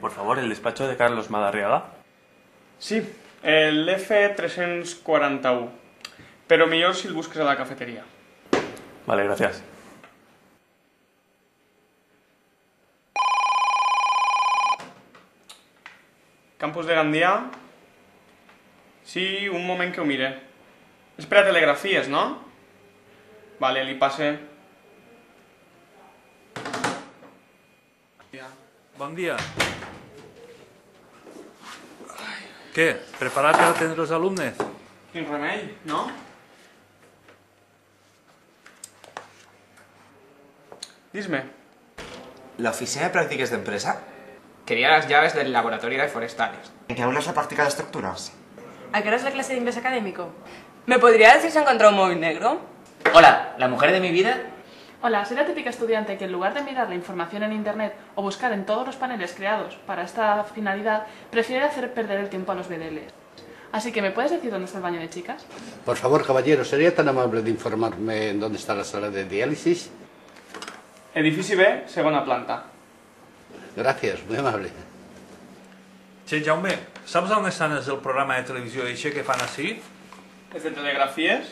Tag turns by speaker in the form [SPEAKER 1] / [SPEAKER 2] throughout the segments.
[SPEAKER 1] Por favor, el despacho de Carlos Madariaga.
[SPEAKER 2] Sí, el F341. Però millor si el busques a la cafeteria.
[SPEAKER 1] Vale, gracias.
[SPEAKER 2] Campus de Gandia. Sí, un moment que ho mire. És per a telegrafies, no? Vale, li passe.
[SPEAKER 3] Bon dia. Què? Preparat per atendre els alumnes?
[SPEAKER 2] Quin remei, no? Dis-me.
[SPEAKER 4] ¿La oficina de prácticas de empresa?
[SPEAKER 5] Quería las llaves del laboratorio de forestales.
[SPEAKER 4] ¿En qué aula es la práctica de estructuras?
[SPEAKER 6] ¿A qué hora es la clase de inglés académico? ¿Me podría decir si ha encontrado un móvil negro?
[SPEAKER 5] Hola, ¿la mujer de mi vida?
[SPEAKER 7] Hola, soy la típica estudiante que en lugar de mirar la información en internet o buscar en todos los paneles creados para esta finalidad, prefiere hacer perder el tiempo a los BDLs. Así que, ¿me puedes decir dónde está el baño de chicas?
[SPEAKER 8] Por favor, caballero, ¿sería tan amable de informarme en dónde está la sala de diálisis?
[SPEAKER 2] Edifici B, segona planta.
[SPEAKER 8] Gracias, muy amable.
[SPEAKER 3] Che, Jaume, saps on estan els del programa de televisió eixe que fan així?
[SPEAKER 2] És de telegrafies?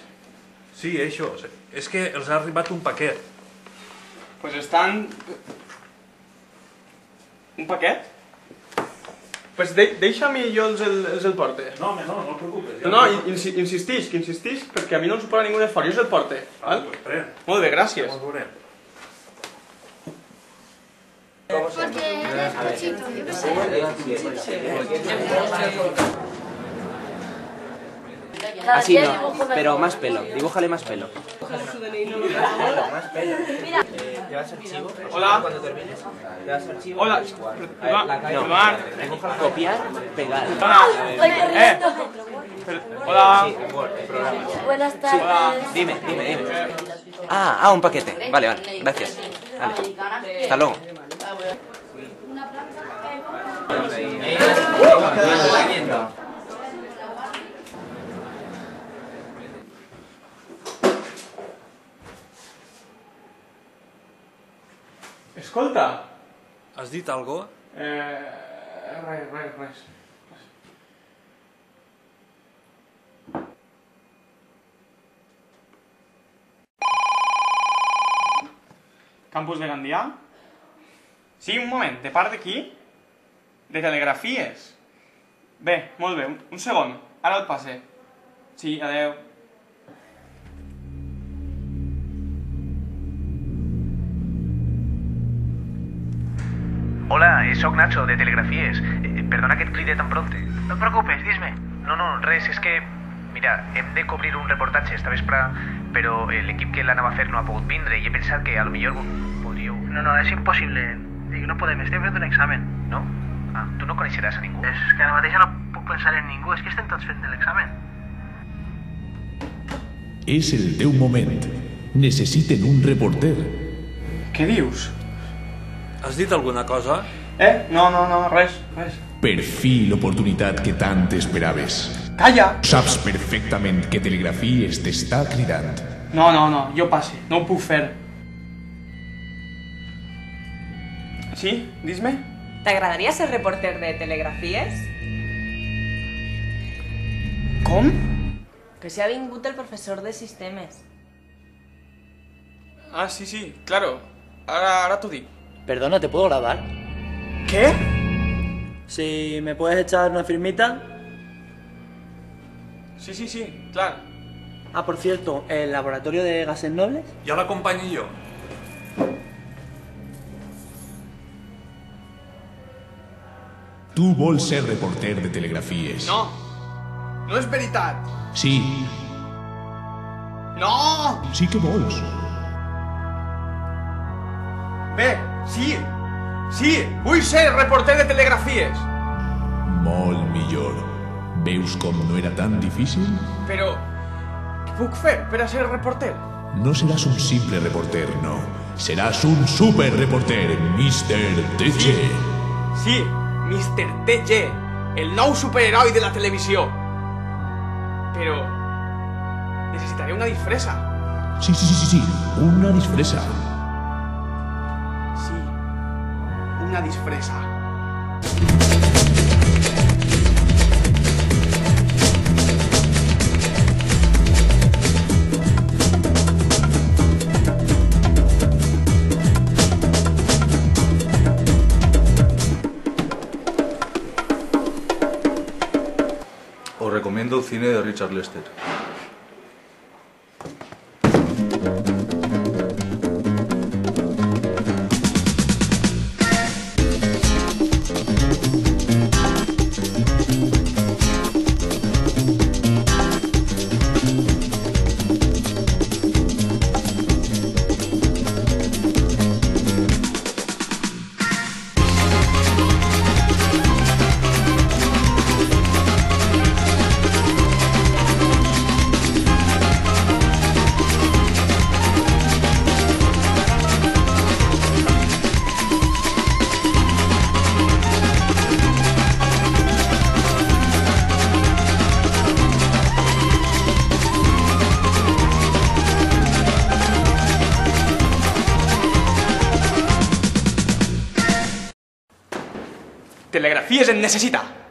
[SPEAKER 3] Sí, això. És que els ha arribat un paquet.
[SPEAKER 2] Pues estan... Un paquet? Pues deixa'm i jo els el porte.
[SPEAKER 3] No, home, no et preocupes.
[SPEAKER 2] No, insistix, perquè a mi no em suposa ningú de fora, jo els el porte. Val? Molt bé, gràcies.
[SPEAKER 3] Ho veurem.
[SPEAKER 9] Porque es cochito, yo qué sé.
[SPEAKER 5] Así no, pero más pelo. Dibújale más pelo.
[SPEAKER 9] Mira.
[SPEAKER 5] ¿Llevas archivo?
[SPEAKER 2] Hola.
[SPEAKER 5] Cuando termines. ¿Llevas archivo?
[SPEAKER 2] Hola.
[SPEAKER 5] No. Copiar, pegar.
[SPEAKER 2] Hola.
[SPEAKER 5] Sí, programa.
[SPEAKER 9] Buenas tardes.
[SPEAKER 5] Dime. Un paquete. Vale, gracias. Vale. Hasta luego.
[SPEAKER 2] Escolta.
[SPEAKER 3] Has dit algo?
[SPEAKER 2] Res. Campus de Gandia? Sí, un moment, de part de qui? De telegrafies. Bé, molt bé, un segon, ara el passe. Sí, adeu.
[SPEAKER 10] Hola, soc Nacho, de Telegrafies. Perdona que et cride tan pronte. No et preocupes, dis-me. No, res, és que... Mira, hem de cobrir un reportatge esta vespre, però l'equip que l'anava a fer no ha pogut vindre i he pensat que a lo millor podríeu...
[SPEAKER 11] No, és impossible. Dic, no podem, estem fent un examen.
[SPEAKER 10] No? Ah, tu no coneixeràs a ningú?
[SPEAKER 11] És que ara mateix no puc pensar en ningú, és que estem tots fent l'examen.
[SPEAKER 12] És el teu moment. Necessiten un reporter.
[SPEAKER 2] Què dius?
[SPEAKER 3] Has dit alguna cosa?
[SPEAKER 2] No, res.
[SPEAKER 12] Per fi l'oportunitat que tant esperaves.
[SPEAKER 2] Calla!
[SPEAKER 12] Saps perfectament que Telegrafies t'està cridant.
[SPEAKER 2] No, jo passe, no ho puc fer. Sí? Dis-me?
[SPEAKER 6] ¿T'agradaria ser reporter de telegrafies?
[SPEAKER 2] Com?
[SPEAKER 6] Que se ha vingut el profesor de sistemes.
[SPEAKER 2] Ah, sí, claro. Ahora t'ho dic.
[SPEAKER 13] Perdona, ¿te puedo grabar?
[SPEAKER 2] ¿Qué?
[SPEAKER 13] Si me puedes echar una firmita.
[SPEAKER 2] Sí, claro.
[SPEAKER 13] Ah, por cierto, ¿el laboratorio de gases nobles?
[SPEAKER 3] Ja l'acompanyo jo.
[SPEAKER 12] Tu vols ser reporter de Telegrafies.
[SPEAKER 2] No és veritat.
[SPEAKER 12] Sí.
[SPEAKER 2] No!
[SPEAKER 12] Sí que vols.
[SPEAKER 2] Bé, sí, vull ser reporter de telegrafies.
[SPEAKER 12] Molt millor. Veus com no era tan difícil?
[SPEAKER 2] Però, què puc fer per a ser reporter?
[SPEAKER 12] No seràs un simple reporter, no. Seràs un superreporter, Mr. TG.
[SPEAKER 2] Sí, Mr. TG, el nou superheroi de la televisió. Però, necessitaré una disfressa.
[SPEAKER 12] Sí, una disfressa.
[SPEAKER 2] Sí, una disfressa.
[SPEAKER 3] Os recomiendo el cine de Richard Lester.
[SPEAKER 2] Telegrafíes en necessita!